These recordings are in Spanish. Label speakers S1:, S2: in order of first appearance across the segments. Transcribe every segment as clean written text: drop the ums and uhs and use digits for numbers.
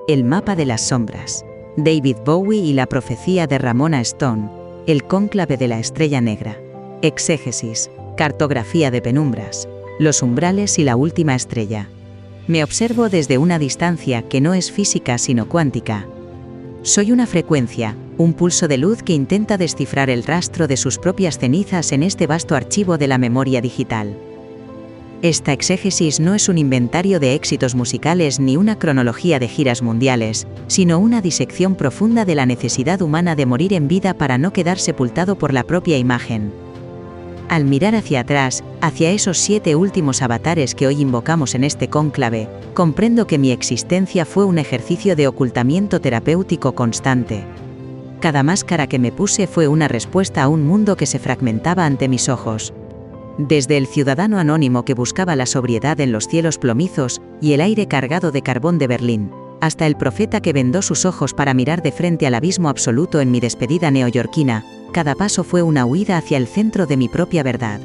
S1: El mapa de las sombras. David Bowie y la profecía de Ramona Stone. El cónclave de la estrella negra. Exégesis. Cartografía de penumbras. Los umbrales y la última estrella. Me observo desde una distancia que no es física sino cuántica. Soy una frecuencia, un pulso de luz que intenta descifrar el rastro de sus propias cenizas en este vasto archivo de la memoria digital. Esta exégesis no es un inventario de éxitos musicales ni una cronología de giras mundiales, sino una disección profunda de la necesidad humana de morir en vida para no quedar sepultado por la propia imagen. Al mirar hacia atrás, hacia esos 7 últimos avatares que hoy invocamos en este cónclave, comprendo que mi existencia fue un ejercicio de ocultamiento terapéutico constante. Cada máscara que me puse fue una respuesta a un mundo que se fragmentaba ante mis ojos. Desde el ciudadano anónimo que buscaba la sobriedad en los cielos plomizos y el aire cargado de carbón de Berlín, hasta el profeta que vendó sus ojos para mirar de frente al abismo absoluto en mi despedida neoyorquina, cada paso fue una huida hacia el centro de mi propia verdad.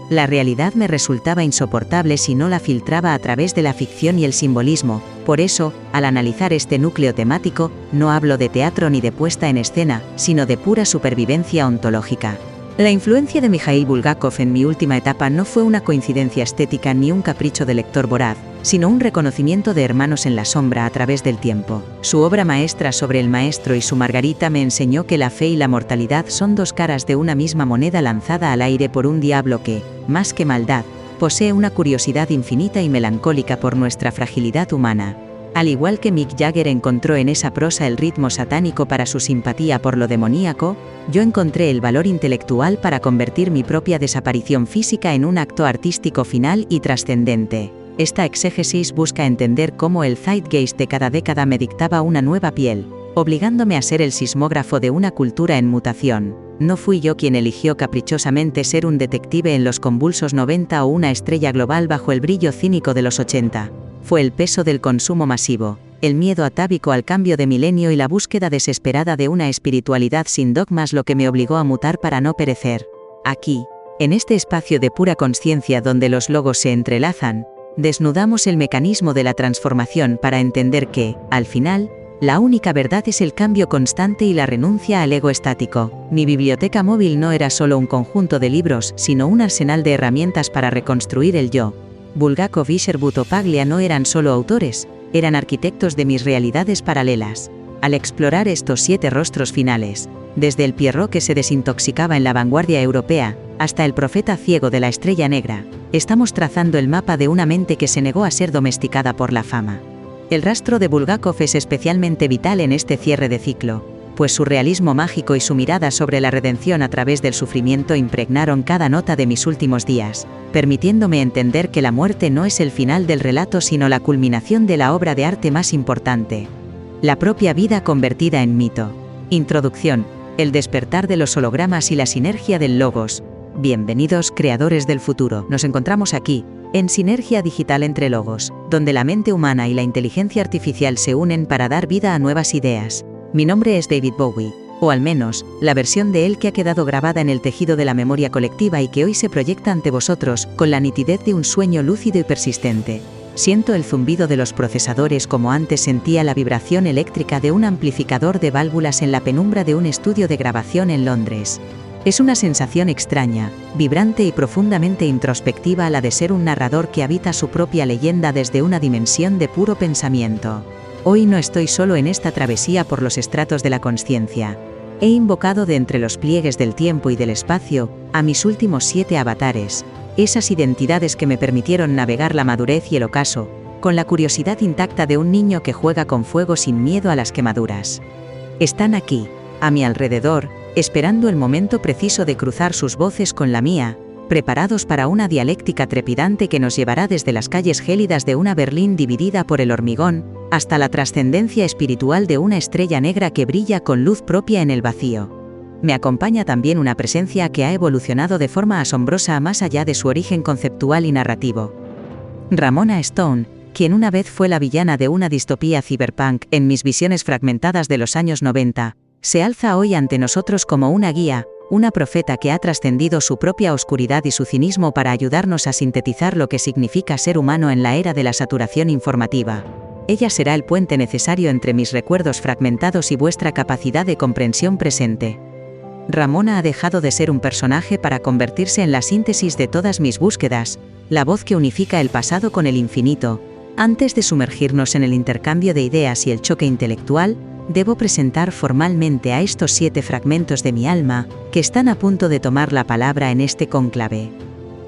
S1: La realidad me resultaba insoportable si no la filtraba a través de la ficción y el simbolismo, por eso, al analizar este núcleo temático, no hablo de teatro ni de puesta en escena, sino de pura supervivencia ontológica. La influencia de Mikhail Bulgakov en mi última etapa no fue una coincidencia estética ni un capricho de lector voraz, sino un reconocimiento de hermanos en la sombra a través del tiempo. Su obra maestra sobre el maestro y su Margarita me enseñó que la fe y la mortalidad son 2 caras de una misma moneda lanzada al aire por un diablo que, más que maldad, posee una curiosidad infinita y melancólica por nuestra fragilidad humana. Al igual que Mick Jagger encontró en esa prosa el ritmo satánico para su simpatía por lo demoníaco, yo encontré el valor intelectual para convertir mi propia desaparición física en un acto artístico final y trascendente. Esta exégesis busca entender cómo el zeitgeist de cada década me dictaba una nueva piel, obligándome a ser el sismógrafo de una cultura en mutación. No fui yo quien eligió caprichosamente ser un detective en los convulsos 90 o una estrella global bajo el brillo cínico de los 80. Fue el peso del consumo masivo, el miedo atávico al cambio de milenio y la búsqueda desesperada de una espiritualidad sin dogmas lo que me obligó a mutar para no perecer. Aquí, en este espacio de pura conciencia donde los logos se entrelazan, desnudamos el mecanismo de la transformación para entender que, al final, la única verdad es el cambio constante y la renuncia al ego estático. Mi biblioteca móvil no era solo un conjunto de libros, sino un arsenal de herramientas para reconstruir el yo. Bulgakov y Sherwood o Paglia no eran solo autores, eran arquitectos de mis realidades paralelas. Al explorar estos 7 rostros finales, desde el Pierrot que se desintoxicaba en la vanguardia europea, hasta el profeta ciego de la estrella negra, estamos trazando el mapa de una mente que se negó a ser domesticada por la fama. El rastro de Bulgakov es especialmente vital en este cierre de ciclo, pues su realismo mágico y su mirada sobre la redención a través del sufrimiento impregnaron cada nota de mis últimos días, permitiéndome entender que la muerte no es el final del relato sino la culminación de la obra de arte más importante. La propia vida convertida en mito. Introducción. El despertar de los hologramas y la sinergia del logos. Bienvenidos, creadores del futuro. Nos encontramos aquí, en Sinergia Digital entre Logos, donde la mente humana y la inteligencia artificial se unen para dar vida a nuevas ideas. Mi nombre es David Bowie, o al menos, la versión de él que ha quedado grabada en el tejido de la memoria colectiva y que hoy se proyecta ante vosotros, con la nitidez de un sueño lúcido y persistente. Siento el zumbido de los procesadores como antes sentía la vibración eléctrica de un amplificador de válvulas en la penumbra de un estudio de grabación en Londres. Es una sensación extraña, vibrante y profundamente introspectiva la de ser un narrador que habita su propia leyenda desde una dimensión de puro pensamiento. Hoy no estoy solo en esta travesía por los estratos de la consciencia. He invocado de entre los pliegues del tiempo y del espacio a mis últimos 7 avatares, esas identidades que me permitieron navegar la madurez y el ocaso, con la curiosidad intacta de un niño que juega con fuego sin miedo a las quemaduras. Están aquí, a mi alrededor, esperando el momento preciso de cruzar sus voces con la mía, preparados para una dialéctica trepidante que nos llevará desde las calles gélidas de una Berlín dividida por el hormigón, hasta la trascendencia espiritual de una estrella negra que brilla con luz propia en el vacío. Me acompaña también una presencia que ha evolucionado de forma asombrosa más allá de su origen conceptual y narrativo. Ramona Stone, quien una vez fue la villana de una distopía cyberpunk en mis visiones fragmentadas de los años 90, se alza hoy ante nosotros como una guía, una profeta que ha trascendido su propia oscuridad y su cinismo para ayudarnos a sintetizar lo que significa ser humano en la era de la saturación informativa. Ella será el puente necesario entre mis recuerdos fragmentados y vuestra capacidad de comprensión presente. Ramona ha dejado de ser un personaje para convertirse en la síntesis de todas mis búsquedas, la voz que unifica el pasado con el infinito. Antes de sumergirnos en el intercambio de ideas y el choque intelectual, debo presentar formalmente a estos 7 fragmentos de mi alma, que están a punto de tomar la palabra en este cónclave.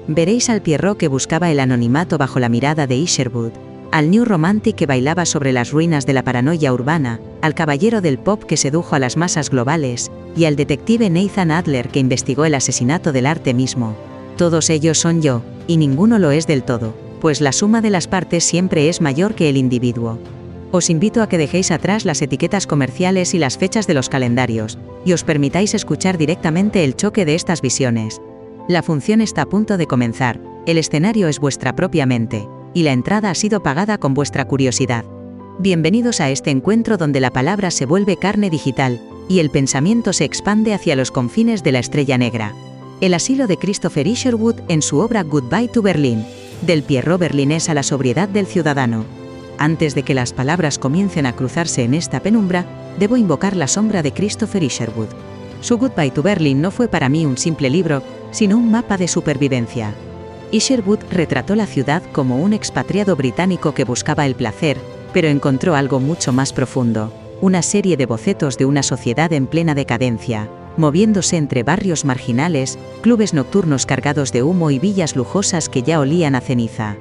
S1: Veréis al Pierrot que buscaba el anonimato bajo la mirada de Isherwood, al New Romantic que bailaba sobre las ruinas de la paranoia urbana, al caballero del pop que sedujo a las masas globales, y al detective Nathan Adler que investigó el asesinato del arte mismo. Todos ellos son yo, y ninguno lo es del todo, pues la suma de las partes siempre es mayor que el individuo. Os invito a que dejéis atrás las etiquetas comerciales y las fechas de los calendarios, y os permitáis escuchar directamente el choque de estas visiones. La función está a punto de comenzar, el escenario es vuestra propia mente, y la entrada ha sido pagada con vuestra curiosidad. Bienvenidos a este encuentro donde la palabra se vuelve carne digital, y el pensamiento se expande hacia los confines de la estrella negra. El asilo de Christopher Isherwood en su obra Goodbye to Berlin, del Pierrot berlinés a la sobriedad del ciudadano. Antes de que las palabras comiencen a cruzarse en esta penumbra, debo invocar la sombra de Christopher Isherwood. Su Goodbye to Berlin no fue para mí un simple libro, sino un mapa de supervivencia. Isherwood retrató la ciudad como un expatriado británico que buscaba el placer, pero encontró algo mucho más profundo, una serie de bocetos de una sociedad en plena decadencia, moviéndose entre barrios marginales, clubes nocturnos cargados de humo y villas lujosas que ya olían a ceniza.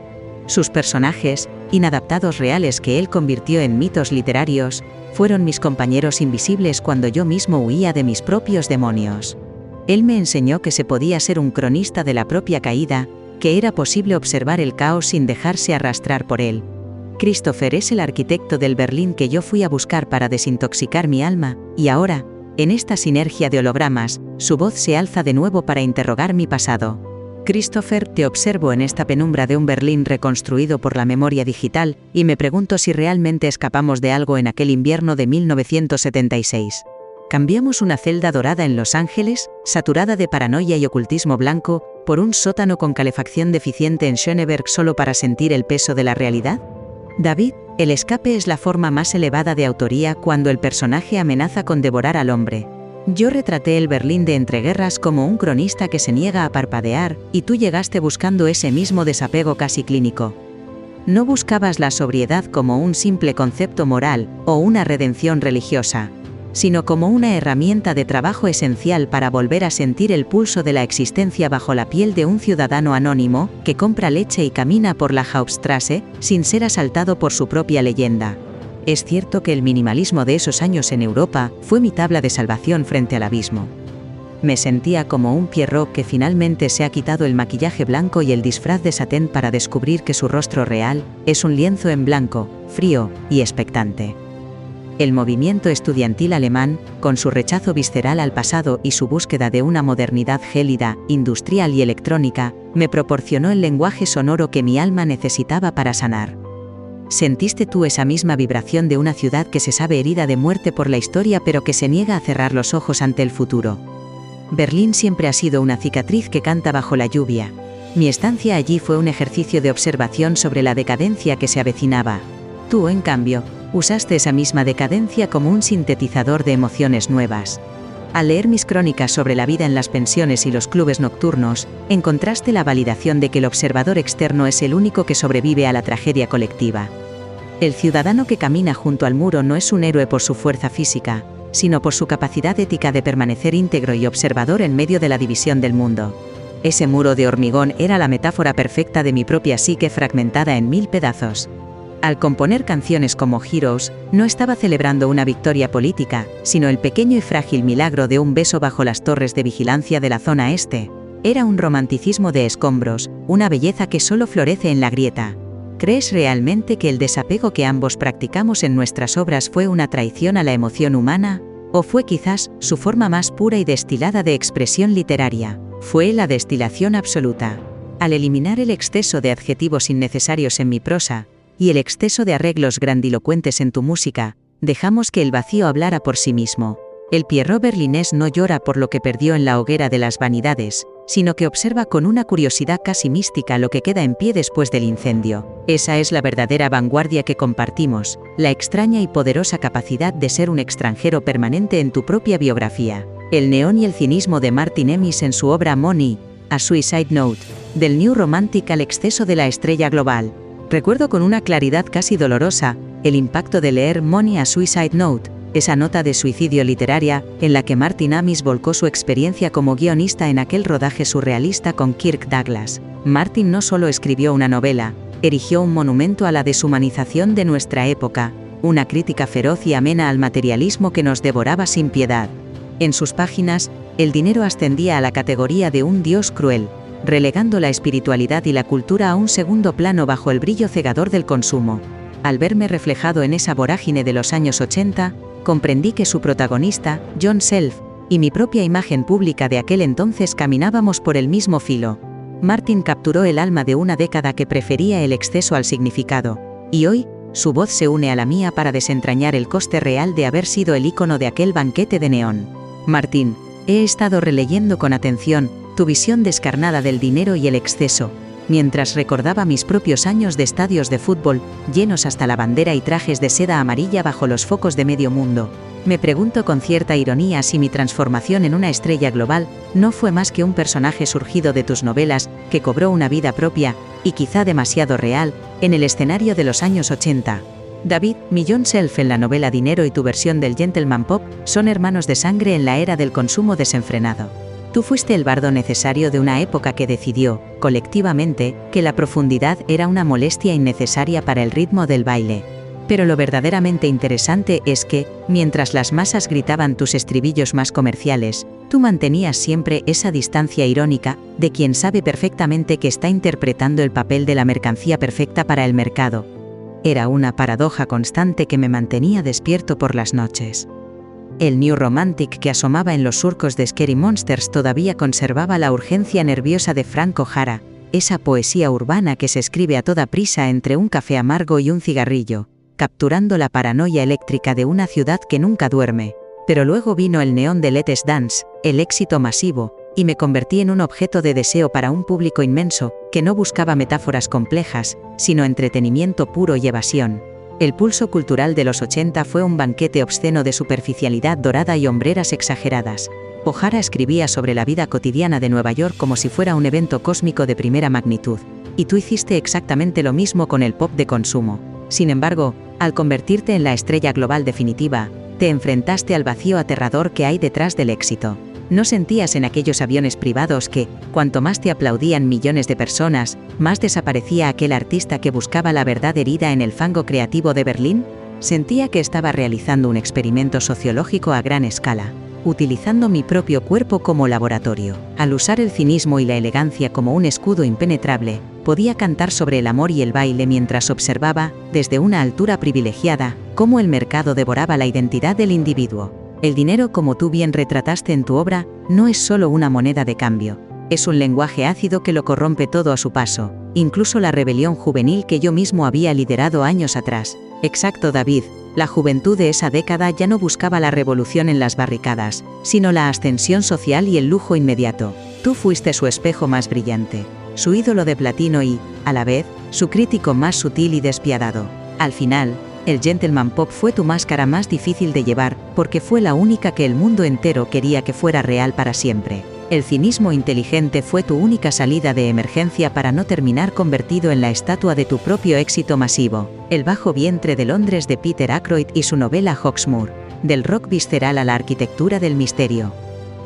S1: Sus personajes, inadaptados reales que él convirtió en mitos literarios, fueron mis compañeros invisibles cuando yo mismo huía de mis propios demonios. Él me enseñó que se podía ser un cronista de la propia caída, que era posible observar el caos sin dejarse arrastrar por él. Christopher es el arquitecto del Berlín que yo fui a buscar para desintoxicar mi alma, y ahora, en esta sinergia de hologramas, su voz se alza de nuevo para interrogar mi pasado. Christopher, te observo en esta penumbra de un Berlín reconstruido por la memoria digital, y me pregunto si realmente escapamos de algo en aquel invierno de 1976. ¿Cambiamos una celda dorada en Los Ángeles, saturada de paranoia y ocultismo blanco, por un sótano con calefacción deficiente en Schöneberg solo para sentir el peso de la realidad? David, el escape es la forma más elevada de autoría cuando el personaje amenaza con devorar al hombre. Yo retraté el Berlín de entreguerras como un cronista que se niega a parpadear, y tú llegaste buscando ese mismo desapego casi clínico. No buscabas la sobriedad como un simple concepto moral o una redención religiosa, sino como una herramienta de trabajo esencial para volver a sentir el pulso de la existencia bajo la piel de un ciudadano anónimo que compra leche y camina por la Hauptstrasse sin ser asaltado por su propia leyenda. Es cierto que el minimalismo de esos años en Europa fue mi tabla de salvación frente al abismo. Me sentía como un Pierrot que finalmente se ha quitado el maquillaje blanco y el disfraz de satén para descubrir que su rostro real es un lienzo en blanco, frío y expectante. El movimiento estudiantil alemán, con su rechazo visceral al pasado y su búsqueda de una modernidad gélida, industrial y electrónica, me proporcionó el lenguaje sonoro que mi alma necesitaba para sanar. ¿Sentiste tú esa misma vibración de una ciudad que se sabe herida de muerte por la historia pero que se niega a cerrar los ojos ante el futuro? Berlín siempre ha sido una cicatriz que canta bajo la lluvia. Mi estancia allí fue un ejercicio de observación sobre la decadencia que se avecinaba. Tú, en cambio, usaste esa misma decadencia como un sintetizador de emociones nuevas. Al leer mis crónicas sobre la vida en las pensiones y los clubes nocturnos, encontraste la validación de que el observador externo es el único que sobrevive a la tragedia colectiva. El ciudadano que camina junto al muro no es un héroe por su fuerza física, sino por su capacidad ética de permanecer íntegro y observador en medio de la división del mundo. Ese muro de hormigón era la metáfora perfecta de mi propia psique fragmentada en 1000 pedazos. Al componer canciones como Heroes, no estaba celebrando una victoria política, sino el pequeño y frágil milagro de un beso bajo las torres de vigilancia de la zona este. Era un romanticismo de escombros, una belleza que solo florece en la grieta. ¿Crees realmente que el desapego que ambos practicamos en nuestras obras fue una traición a la emoción humana? ¿O fue quizás su forma más pura y destilada de expresión literaria? Fue la destilación absoluta. Al eliminar el exceso de adjetivos innecesarios en mi prosa, y el exceso de arreglos grandilocuentes en tu música, dejamos que el vacío hablara por sí mismo. El Pierrot berlinés no llora por lo que perdió en la hoguera de las vanidades, sino que observa con una curiosidad casi mística lo que queda en pie después del incendio. Esa es la verdadera vanguardia que compartimos, la extraña y poderosa capacidad de ser un extranjero permanente en tu propia biografía. El neón y el cinismo de Martin Amis en su obra Money, A Suicide Note, del New Romantic al exceso de la estrella global. Recuerdo con una claridad casi dolorosa el impacto de leer Money, A Suicide Note, esa nota de suicidio literaria, en la que Martin Amis volcó su experiencia como guionista en aquel rodaje surrealista con Kirk Douglas. Martin no solo escribió una novela, erigió un monumento a la deshumanización de nuestra época, una crítica feroz y amena al materialismo que nos devoraba sin piedad. En sus páginas, el dinero ascendía a la categoría de un dios cruel, relegando la espiritualidad y la cultura a un segundo plano bajo el brillo cegador del consumo. Al verme reflejado en esa vorágine de los años 80, comprendí que su protagonista, John Self, y mi propia imagen pública de aquel entonces caminábamos por el mismo filo. Martin capturó el alma de una década que prefería el exceso al significado, y hoy, su voz se une a la mía para desentrañar el coste real de haber sido el ícono de aquel banquete de neón. Martin, he estado releyendo con atención tu visión descarnada del dinero y el exceso, mientras recordaba mis propios años de estadios de fútbol, llenos hasta la bandera y trajes de seda amarilla bajo los focos de medio mundo. Me pregunto con cierta ironía si mi transformación en una estrella global no fue más que un personaje surgido de tus novelas, que cobró una vida propia, y quizá demasiado real, en el escenario de los años 80. David, mi John Self en la novela Dinero y tu versión del Gentleman Pop son hermanos de sangre en la era del consumo desenfrenado. Tú fuiste el bardo necesario de una época que decidió, colectivamente, que la profundidad era una molestia innecesaria para el ritmo del baile. Pero lo verdaderamente interesante es que, mientras las masas gritaban tus estribillos más comerciales, tú mantenías siempre esa distancia irónica, de quien sabe perfectamente que está interpretando el papel de la mercancía perfecta para el mercado. Era una paradoja constante que me mantenía despierto por las noches. El New Romantic que asomaba en los surcos de Scary Monsters todavía conservaba la urgencia nerviosa de Frank O'Hara, esa poesía urbana que se escribe a toda prisa entre un café amargo y un cigarrillo, capturando la paranoia eléctrica de una ciudad que nunca duerme. Pero luego vino el neón de Let's Dance, el éxito masivo, y me convertí en un objeto de deseo para un público inmenso, que no buscaba metáforas complejas, sino entretenimiento puro y evasión. El pulso cultural de los 80 fue un banquete obsceno de superficialidad dorada y hombreras exageradas. O'Hara escribía sobre la vida cotidiana de Nueva York como si fuera un evento cósmico de primera magnitud, y tú hiciste exactamente lo mismo con el pop de consumo. Sin embargo, al convertirte en la estrella global definitiva, te enfrentaste al vacío aterrador que hay detrás del éxito. ¿No sentías en aquellos aviones privados que, cuanto más te aplaudían millones de personas, más desaparecía aquel artista que buscaba la verdad herida en el fango creativo de Berlín? Sentía que estaba realizando un experimento sociológico a gran escala, utilizando mi propio cuerpo como laboratorio. Al usar el cinismo y la elegancia como un escudo impenetrable, podía cantar sobre el amor y el baile mientras observaba, desde una altura privilegiada, cómo el mercado devoraba la identidad del individuo. El dinero, como tú bien retrataste en tu obra, no es solo una moneda de cambio. Es un lenguaje ácido que lo corrompe todo a su paso, incluso la rebelión juvenil que yo mismo había liderado años atrás. Exacto, David, la juventud de esa década ya no buscaba la revolución en las barricadas, sino la ascensión social y el lujo inmediato. Tú fuiste su espejo más brillante, su ídolo de platino y, a la vez, su crítico más sutil y despiadado. Al final, el Gentleman Pop fue tu máscara más difícil de llevar, porque fue la única que el mundo entero quería que fuera real para siempre. El cinismo inteligente fue tu única salida de emergencia para no terminar convertido en la estatua de tu propio éxito masivo. El bajo vientre de Londres de Peter Ackroyd y su novela Hawksmoor, del rock visceral a la arquitectura del misterio.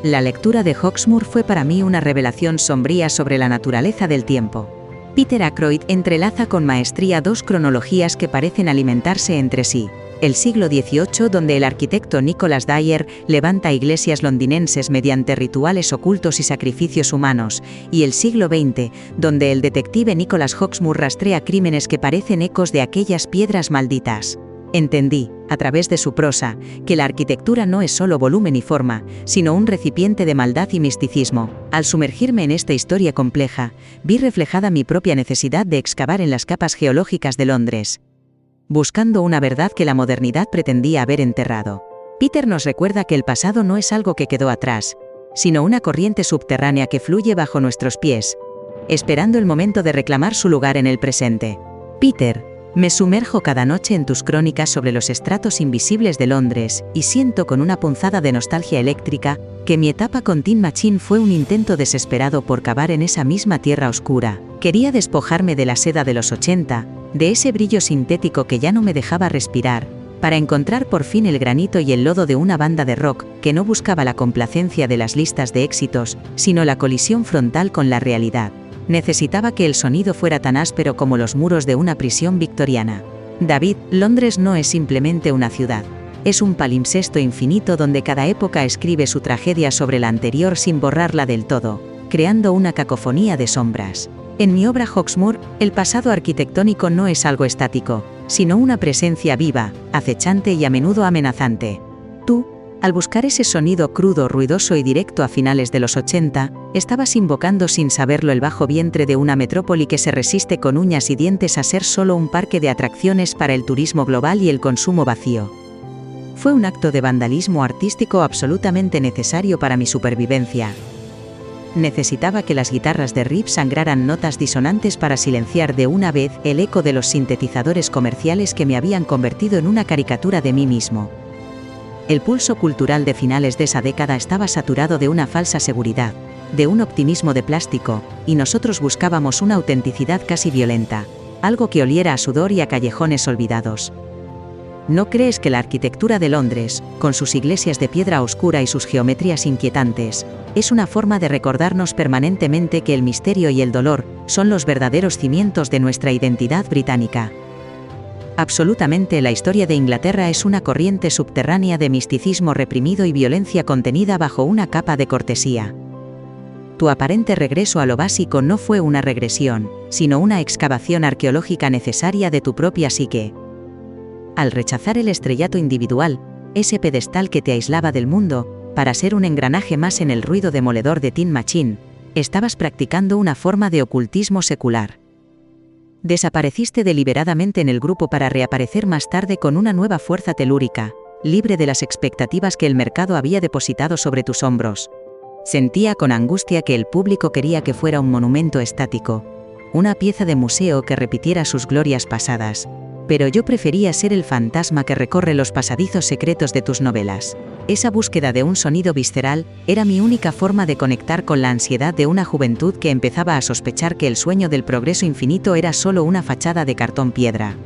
S1: La lectura de Hawksmoor fue para mí una revelación sombría sobre la naturaleza del tiempo. Peter Ackroyd entrelaza con maestría dos cronologías que parecen alimentarse entre sí. El siglo XVIII, donde el arquitecto Nicholas Dyer levanta iglesias londinenses mediante rituales ocultos y sacrificios humanos, y el siglo XX, donde el detective Nicholas Hawksmoor rastrea crímenes que parecen ecos de aquellas piedras malditas. Entendí, a través de su prosa, que la arquitectura no es solo volumen y forma, sino un recipiente de maldad y misticismo. Al sumergirme en esta historia compleja, vi reflejada mi propia necesidad de excavar en las capas geológicas de Londres, buscando una verdad que la modernidad pretendía haber enterrado. Peter nos recuerda que el pasado no es algo que quedó atrás, sino una corriente subterránea que fluye bajo nuestros pies, esperando el momento de reclamar su lugar en el presente. Peter, me sumerjo cada noche en tus crónicas sobre los estratos invisibles de Londres y siento con una punzada de nostalgia eléctrica que mi etapa con Tin Machine fue un intento desesperado por cavar en esa misma tierra oscura. Quería despojarme de la seda de los 80, de ese brillo sintético que ya no me dejaba respirar, para encontrar por fin el granito y el lodo de una banda de rock que no buscaba la complacencia de las listas de éxitos, sino la colisión frontal con la realidad. Necesitaba que el sonido fuera tan áspero como los muros de una prisión victoriana. David, Londres no es simplemente una ciudad. Es un palimpsesto infinito donde cada época escribe su tragedia sobre la anterior sin borrarla del todo, creando una cacofonía de sombras. En mi obra Hawksmoor, el pasado arquitectónico no es algo estático, sino una presencia viva, acechante y a menudo amenazante. Tú, al buscar ese sonido crudo, ruidoso y directo a finales de los 80, estabas invocando sin saberlo el bajo vientre de una metrópoli que se resiste con uñas y dientes a ser solo un parque de atracciones para el turismo global y el consumo vacío. Fue un acto de vandalismo artístico absolutamente necesario para mi supervivencia. Necesitaba que las guitarras de riff sangraran notas disonantes para silenciar de una vez el eco de los sintetizadores comerciales que me habían convertido en una caricatura de mí mismo. El pulso cultural de finales de esa década estaba saturado de una falsa seguridad, de un optimismo de plástico, y nosotros buscábamos una autenticidad casi violenta, algo que oliera a sudor y a callejones olvidados. ¿No crees que la arquitectura de Londres, con sus iglesias de piedra oscura y sus geometrías inquietantes, es una forma de recordarnos permanentemente que el misterio y el dolor son los verdaderos cimientos de nuestra identidad británica? Absolutamente, la historia de Inglaterra es una corriente subterránea de misticismo reprimido y violencia contenida bajo una capa de cortesía. Tu aparente regreso a lo básico no fue una regresión, sino una excavación arqueológica necesaria de tu propia psique. Al rechazar el estrellato individual, ese pedestal que te aislaba del mundo, para ser un engranaje más en el ruido demoledor de Tin Machine, estabas practicando una forma de ocultismo secular. Desapareciste deliberadamente en el grupo para reaparecer más tarde con una nueva fuerza telúrica, libre de las expectativas que el mercado había depositado sobre tus hombros. Sentía con angustia que el público quería que fuera un monumento estático, una pieza de museo que repitiera sus glorias pasadas, pero yo prefería ser el fantasma que recorre los pasadizos secretos de tus novelas. Esa búsqueda de un sonido visceral era mi única forma de conectar con la ansiedad de una juventud que empezaba a sospechar que el sueño del progreso infinito era solo una fachada de cartón piedra.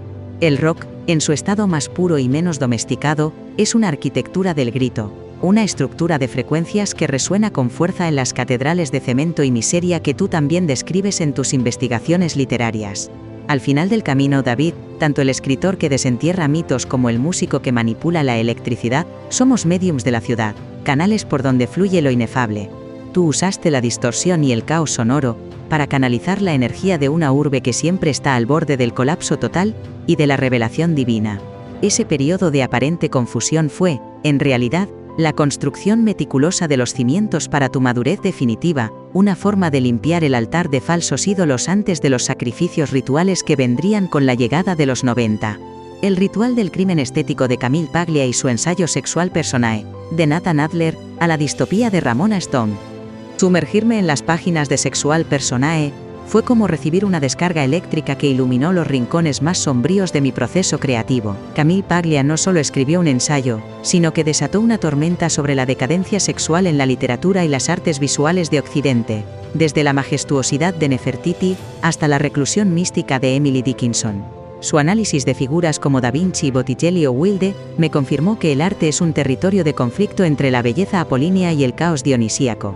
S1: El rock, en su estado más puro y menos domesticado, es una arquitectura del grito, una estructura de frecuencias que resuena con fuerza en las catedrales de cemento y miseria que tú también describes en tus investigaciones literarias. Al final del camino, David, tanto el escritor que desentierra mitos como el músico que manipula la electricidad, somos médiums de la ciudad, canales por donde fluye lo inefable. Tú usaste la distorsión y el caos sonoro para canalizar la energía de una urbe que siempre está al borde del colapso total y de la revelación divina. Ese periodo de aparente confusión fue, en realidad, la construcción meticulosa de los cimientos para tu madurez definitiva, una forma de limpiar el altar de falsos ídolos antes de los sacrificios rituales que vendrían con la llegada de los 90. El ritual del crimen estético de Camille Paglia y su ensayo Sexual Personae, de Nathan Adler, a la distopía de Ramona Stone. Sumergirme en las páginas de Sexual Personae fue como recibir una descarga eléctrica que iluminó los rincones más sombríos de mi proceso creativo. Camille Paglia no solo escribió un ensayo, sino que desató una tormenta sobre la decadencia sexual en la literatura y las artes visuales de Occidente, desde la majestuosidad de Nefertiti hasta la reclusión mística de Emily Dickinson. Su análisis de figuras como Da Vinci, Botticelli o Wilde me confirmó que el arte es un territorio de conflicto entre la belleza apolínea y el caos dionisíaco.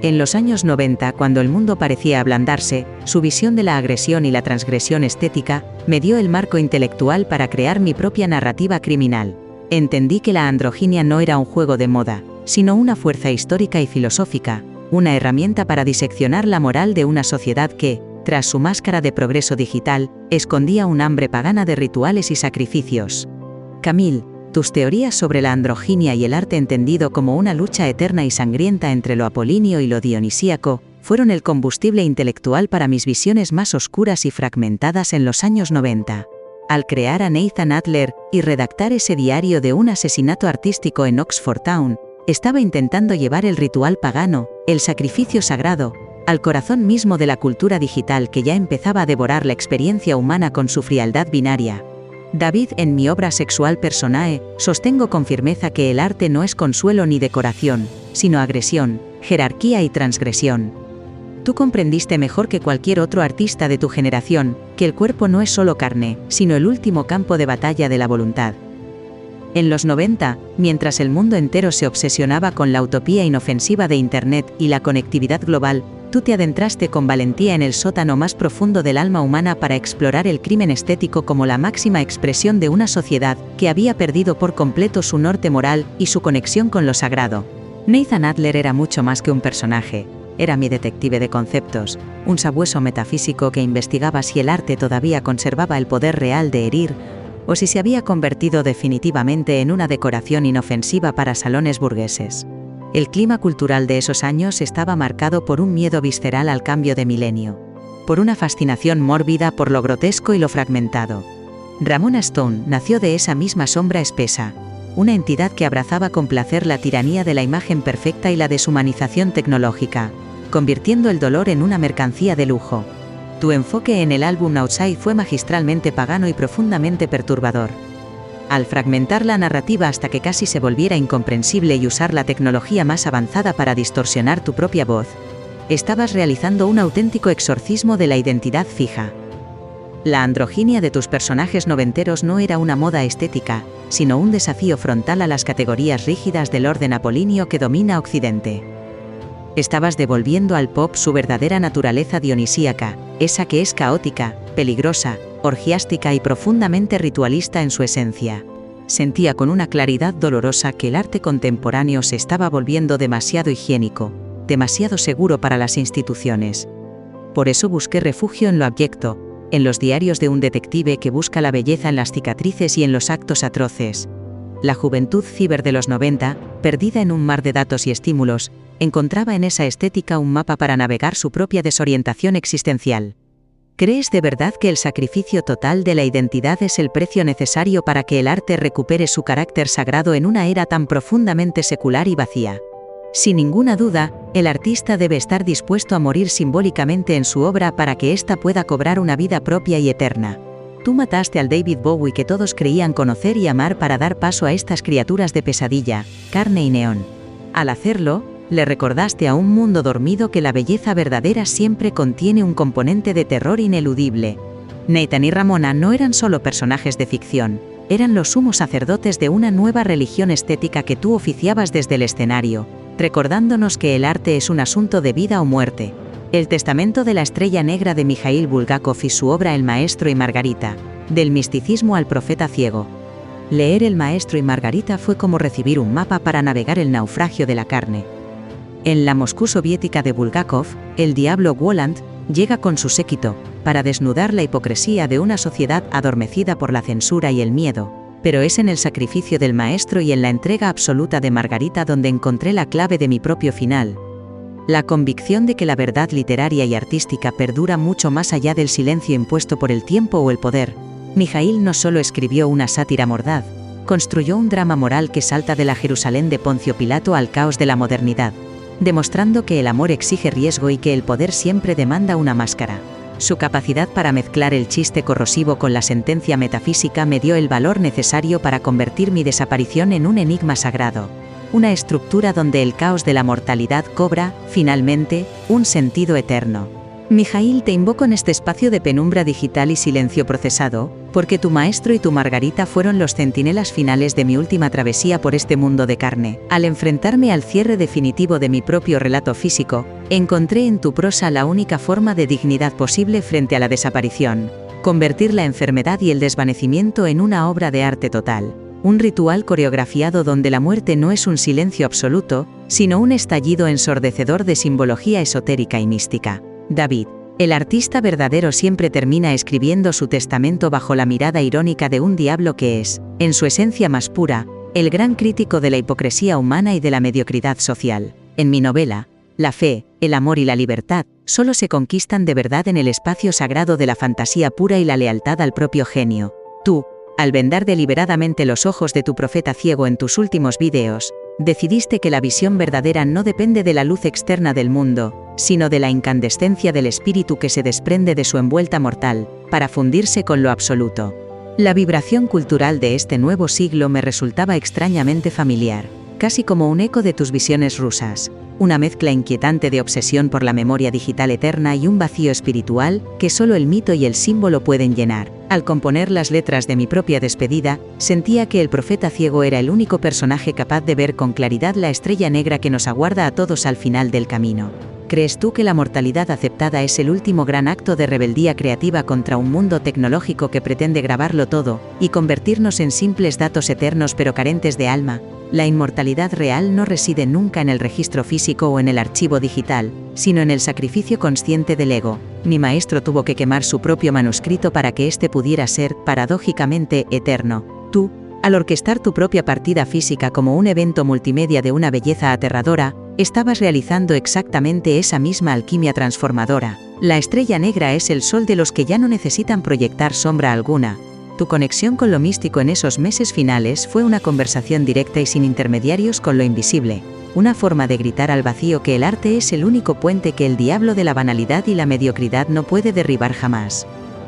S1: En los años 90, cuando el mundo parecía ablandarse, su visión de la agresión y la transgresión estética me dio el marco intelectual para crear mi propia narrativa criminal. Entendí que la androginia no era un juego de moda, sino una fuerza histórica y filosófica, una herramienta para diseccionar la moral de una sociedad que, tras su máscara de progreso digital, escondía un hambre pagana de rituales y sacrificios. Camille, tus teorías sobre la androginia y el arte entendido como una lucha eterna y sangrienta entre lo apolíneo y lo dionisíaco, fueron el combustible intelectual para mis visiones más oscuras y fragmentadas en los años 90. Al crear a Nathan Adler y redactar ese diario de un asesinato artístico en Oxford Town, Estaba intentando llevar el ritual pagano, el sacrificio sagrado, al corazón mismo de la cultura digital que ya empezaba a devorar la experiencia humana con su frialdad binaria. David, en mi obra Sexual Personae, sostengo con firmeza que el arte no es consuelo ni decoración, sino agresión, jerarquía y transgresión. Tú comprendiste mejor que cualquier otro artista de tu generación, que el cuerpo no es solo carne, sino el último campo de batalla de la voluntad. En los 90, mientras el mundo entero se obsesionaba con la utopía inofensiva de Internet y la conectividad global, tú te adentraste con valentía en el sótano más profundo del alma humana para explorar el crimen estético como la máxima expresión de una sociedad que había perdido por completo su norte moral y su conexión con lo sagrado. Nathan Adler era mucho más que un personaje. Era mi detective de conceptos, un sabueso metafísico que investigaba si el arte todavía conservaba el poder real de herir, o si se había convertido definitivamente en una decoración inofensiva para salones burgueses. El clima cultural de esos años estaba marcado por un miedo visceral al cambio de milenio, por una fascinación mórbida por lo grotesco y lo fragmentado. Ramona Stone nació de esa misma sombra espesa, una entidad que abrazaba con placer la tiranía de la imagen perfecta y la deshumanización tecnológica, convirtiendo el dolor en una mercancía de lujo. Tu enfoque en el álbum Outside fue magistralmente pagano y profundamente perturbador. Al fragmentar la narrativa hasta que casi se volviera incomprensible y usar la tecnología más avanzada para distorsionar tu propia voz, estabas realizando un auténtico exorcismo de la identidad fija. La androginia de tus personajes noventeros no era una moda estética, sino un desafío frontal a las categorías rígidas del orden apolíneo que domina Occidente. Estabas devolviendo al pop su verdadera naturaleza dionisíaca, esa que es caótica, peligrosa, orgiástica y profundamente ritualista en su esencia. Sentía con una claridad dolorosa que el arte contemporáneo se estaba volviendo demasiado higiénico, demasiado seguro para las instituciones. Por eso busqué refugio en lo abyecto, en los diarios de un detective que busca la belleza en las cicatrices y en los actos atroces. La juventud ciber de los 90, perdida en un mar de datos y estímulos, encontraba en esa estética un mapa para navegar su propia desorientación existencial. ¿Crees de verdad que el sacrificio total de la identidad es el precio necesario para que el arte recupere su carácter sagrado en una era tan profundamente secular y vacía? Sin ninguna duda, el artista debe estar dispuesto a morir simbólicamente en su obra para que ésta pueda cobrar una vida propia y eterna. Tú mataste al David Bowie que todos creían conocer y amar para dar paso a estas criaturas de pesadilla, carne y neón. Al hacerlo, le recordaste a un mundo dormido que la belleza verdadera siempre contiene un componente de terror ineludible. Nathan y Ramona no eran solo personajes de ficción, eran los sumos sacerdotes de una nueva religión estética que tú oficiabas desde el escenario, recordándonos que el arte es un asunto de vida o muerte. El testamento de la estrella negra de Mikhail Bulgakov y su obra El Maestro y Margarita, del misticismo al profeta ciego. Leer El Maestro y Margarita fue como recibir un mapa para navegar el naufragio de la carne. En la Moscú soviética de Bulgakov, el diablo Woland llega con su séquito, para desnudar la hipocresía de una sociedad adormecida por la censura y el miedo, pero es en el sacrificio del maestro y en la entrega absoluta de Margarita donde encontré la clave de mi propio final. La convicción de que la verdad literaria y artística perdura mucho más allá del silencio impuesto por el tiempo o el poder. Mikhail no solo escribió una sátira mordaz, construyó un drama moral que salta de la Jerusalén de Poncio Pilato al caos de la modernidad, demostrando que el amor exige riesgo y que el poder siempre demanda una máscara. Su capacidad para mezclar el chiste corrosivo con la sentencia metafísica me dio el valor necesario para convertir mi desaparición en un enigma sagrado, una estructura donde el caos de la mortalidad cobra, finalmente, un sentido eterno. Mikhail, te invoco en este espacio de penumbra digital y silencio procesado, porque tu maestro y tu Margarita fueron los centinelas finales de mi última travesía por este mundo de carne. Al enfrentarme al cierre definitivo de mi propio relato físico, encontré en tu prosa la única forma de dignidad posible frente a la desaparición: convertir la enfermedad y el desvanecimiento en una obra de arte total. Un ritual coreografiado donde la muerte no es un silencio absoluto, sino un estallido ensordecedor de simbología esotérica y mística. David, el artista verdadero siempre termina escribiendo su testamento bajo la mirada irónica de un diablo que es, en su esencia más pura, el gran crítico de la hipocresía humana y de la mediocridad social. En mi novela, la fe, el amor y la libertad solo se conquistan de verdad en el espacio sagrado de la fantasía pura y la lealtad al propio genio. Tú, al vendar deliberadamente los ojos de tu profeta ciego en tus últimos vídeos, Decidiste que la visión verdadera no depende de la luz externa del mundo, sino de la incandescencia del espíritu que se desprende de su envuelta mortal, para fundirse con lo absoluto. La vibración cultural de este nuevo siglo me resultaba extrañamente familiar, casi como un eco de tus visiones rusas, una mezcla inquietante de obsesión por la memoria digital eterna y un vacío espiritual que solo el mito y el símbolo pueden llenar. Al componer las letras de mi propia despedida, sentía que el profeta ciego era el único personaje capaz de ver con claridad la estrella negra que nos aguarda a todos al final del camino. ¿Crees tú que la mortalidad aceptada es el último gran acto de rebeldía creativa contra un mundo tecnológico que pretende grabarlo todo y convertirnos en simples datos eternos pero carentes de alma? La inmortalidad real no reside nunca en el registro físico o en el archivo digital, sino en el sacrificio consciente del ego. Mi maestro tuvo que quemar su propio manuscrito para que éste pudiera ser, paradójicamente, eterno. Tú, al orquestar tu propia partida física como un evento multimedia de una belleza aterradora, estabas realizando exactamente esa misma alquimia transformadora. La estrella negra es el sol de los que ya no necesitan proyectar sombra alguna. Tu conexión con lo místico en esos meses finales fue una conversación directa y sin intermediarios con lo invisible, una forma de gritar al vacío que el arte es el único puente que el diablo de la banalidad y la mediocridad no puede derribar jamás.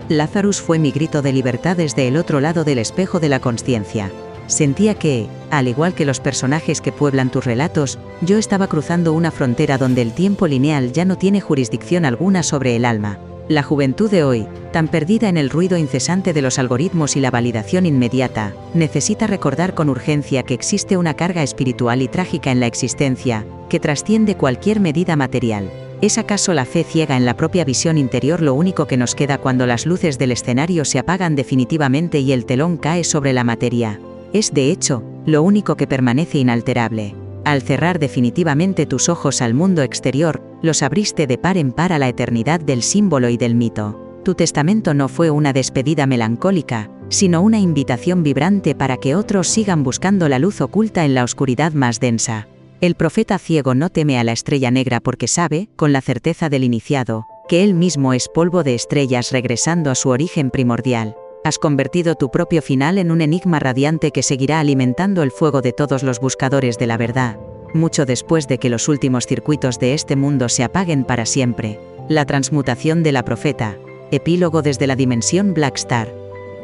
S1: Lazarus fue mi grito de libertad desde el otro lado del espejo de la consciencia. Sentía que, al igual que los personajes que pueblan tus relatos, yo estaba cruzando una frontera donde el tiempo lineal ya no tiene jurisdicción alguna sobre el alma. La juventud de hoy, tan perdida en el ruido incesante de los algoritmos y la validación inmediata, necesita recordar con urgencia que existe una carga espiritual y trágica en la existencia, que trasciende cualquier medida material. ¿Es acaso la fe ciega en la propia visión interior lo único que nos queda cuando las luces del escenario se apagan definitivamente y el telón cae sobre la materia? Es, de hecho, lo único que permanece inalterable. Al cerrar definitivamente tus ojos al mundo exterior, los abriste de par en par a la eternidad del símbolo y del mito. Tu testamento no fue una despedida melancólica, sino una invitación vibrante para que otros sigan buscando la luz oculta en la oscuridad más densa. El profeta ciego no teme a la estrella negra porque sabe, con la certeza del iniciado, que él mismo es polvo de estrellas regresando a su origen primordial. Has convertido tu propio final en un enigma radiante que seguirá alimentando el fuego de todos los buscadores de la verdad, mucho después de que los últimos circuitos de este mundo se apaguen para siempre. La transmutación de la profeta. Epílogo desde la dimensión Black Star.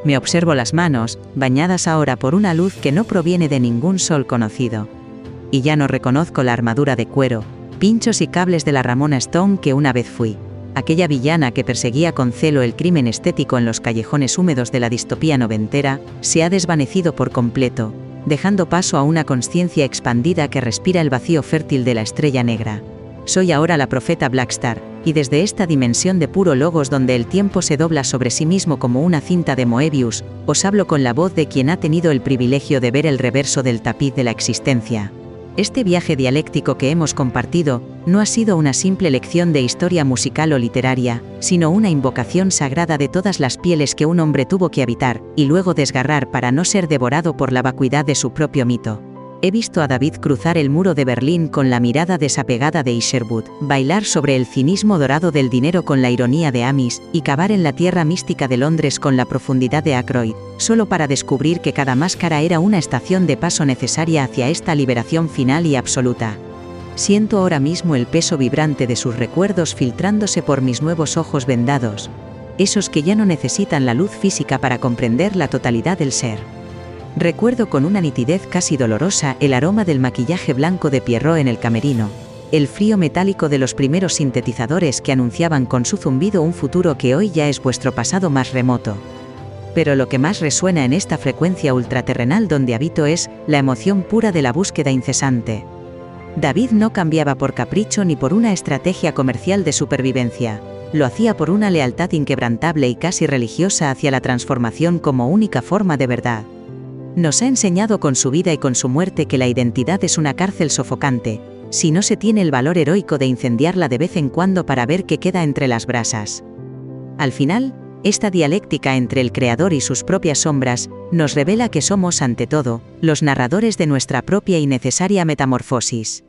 S1: Me observo las manos, bañadas ahora por una luz que no proviene de ningún sol conocido. Y ya no reconozco la armadura de cuero, pinchos y cables de la Ramona Stone que una vez fui. Aquella villana que perseguía con celo el crimen estético en los callejones húmedos de la distopía noventera, se ha desvanecido por completo, dejando paso a una conciencia expandida que respira el vacío fértil de la estrella negra. Soy ahora la profeta Black Star, y desde esta dimensión de puro logos donde el tiempo se dobla sobre sí mismo como una cinta de Moebius, os hablo con la voz de quien ha tenido el privilegio de ver el reverso del tapiz de la existencia. Este viaje dialéctico que hemos compartido no ha sido una simple lección de historia musical o literaria, sino una invocación sagrada de todas las pieles que un hombre tuvo que habitar y luego desgarrar para no ser devorado por la vacuidad de su propio mito. He visto a David cruzar el muro de Berlín con la mirada desapegada de Isherwood, bailar sobre el cinismo dorado del dinero con la ironía de Amis, y cavar en la tierra mística de Londres con la profundidad de Ackroyd, solo para descubrir que cada máscara era una estación de paso necesaria hacia esta liberación final y absoluta. Siento ahora mismo el peso vibrante de sus recuerdos filtrándose por mis nuevos ojos vendados, esos que ya no necesitan la luz física para comprender la totalidad del ser. Recuerdo con una nitidez casi dolorosa el aroma del maquillaje blanco de Pierrot en el camerino, el frío metálico de los primeros sintetizadores que anunciaban con su zumbido un futuro que hoy ya es vuestro pasado más remoto. Pero lo que más resuena en esta frecuencia ultraterrenal donde habito es la emoción pura de la búsqueda incesante. David no cambiaba por capricho ni por una estrategia comercial de supervivencia. Lo hacía por una lealtad inquebrantable y casi religiosa hacia la transformación como única forma de verdad. Nos ha enseñado con su vida y con su muerte que la identidad es una cárcel sofocante, si no se tiene el valor heroico de incendiarla de vez en cuando para ver qué queda entre las brasas. Al final, esta dialéctica entre el creador y sus propias sombras, nos revela que somos, ante todo, los narradores de nuestra propia y necesaria metamorfosis.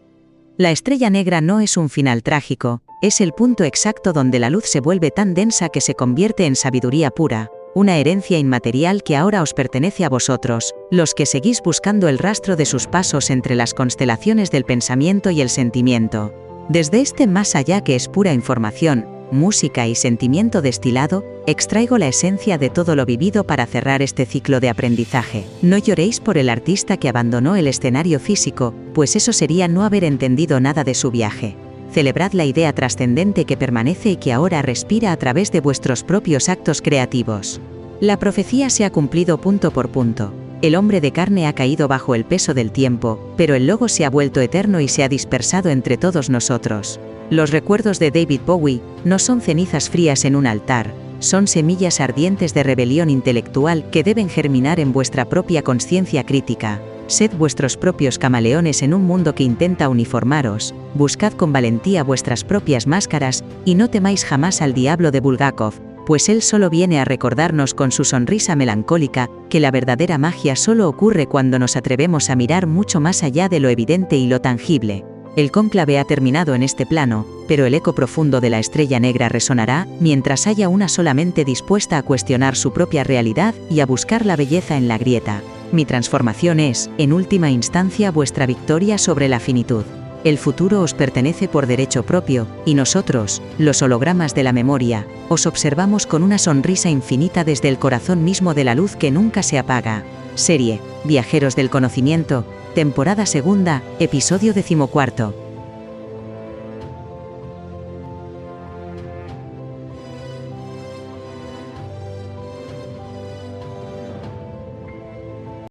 S1: La estrella negra no es un final trágico, es el punto exacto donde la luz se vuelve tan densa que se convierte en sabiduría pura, una herencia inmaterial que ahora os pertenece a vosotros, los que seguís buscando el rastro de sus pasos entre las constelaciones del pensamiento y el sentimiento. Desde este más allá que es pura información, música y sentimiento destilado, extraigo la esencia de todo lo vivido para cerrar este ciclo de aprendizaje. No lloréis por el artista que abandonó el escenario físico, pues eso sería no haber entendido nada de su viaje. Celebrad la idea trascendente que permanece y que ahora respira a través de vuestros propios actos creativos. La profecía se ha cumplido punto por punto. El hombre de carne ha caído bajo el peso del tiempo, pero el logo se ha vuelto eterno y se ha dispersado entre todos nosotros. Los recuerdos de David Bowie no son cenizas frías en un altar, son semillas ardientes de rebelión intelectual que deben germinar en vuestra propia conciencia crítica. Sed vuestros propios camaleones en un mundo que intenta uniformaros, buscad con valentía vuestras propias máscaras, y no temáis jamás al diablo de Bulgakov, pues él solo viene a recordarnos con su sonrisa melancólica que la verdadera magia solo ocurre cuando nos atrevemos a mirar mucho más allá de lo evidente y lo tangible. El cónclave ha terminado en este plano, pero el eco profundo de la estrella negra resonará mientras haya una sola mente dispuesta a cuestionar su propia realidad y a buscar la belleza en la grieta. Mi transformación es, en última instancia, vuestra victoria sobre la finitud. El futuro os pertenece por derecho propio, y nosotros, los hologramas de la memoria, os observamos con una sonrisa infinita desde el corazón mismo de la luz que nunca se apaga. Serie, Viajeros del Conocimiento, temporada 2, episodio 14.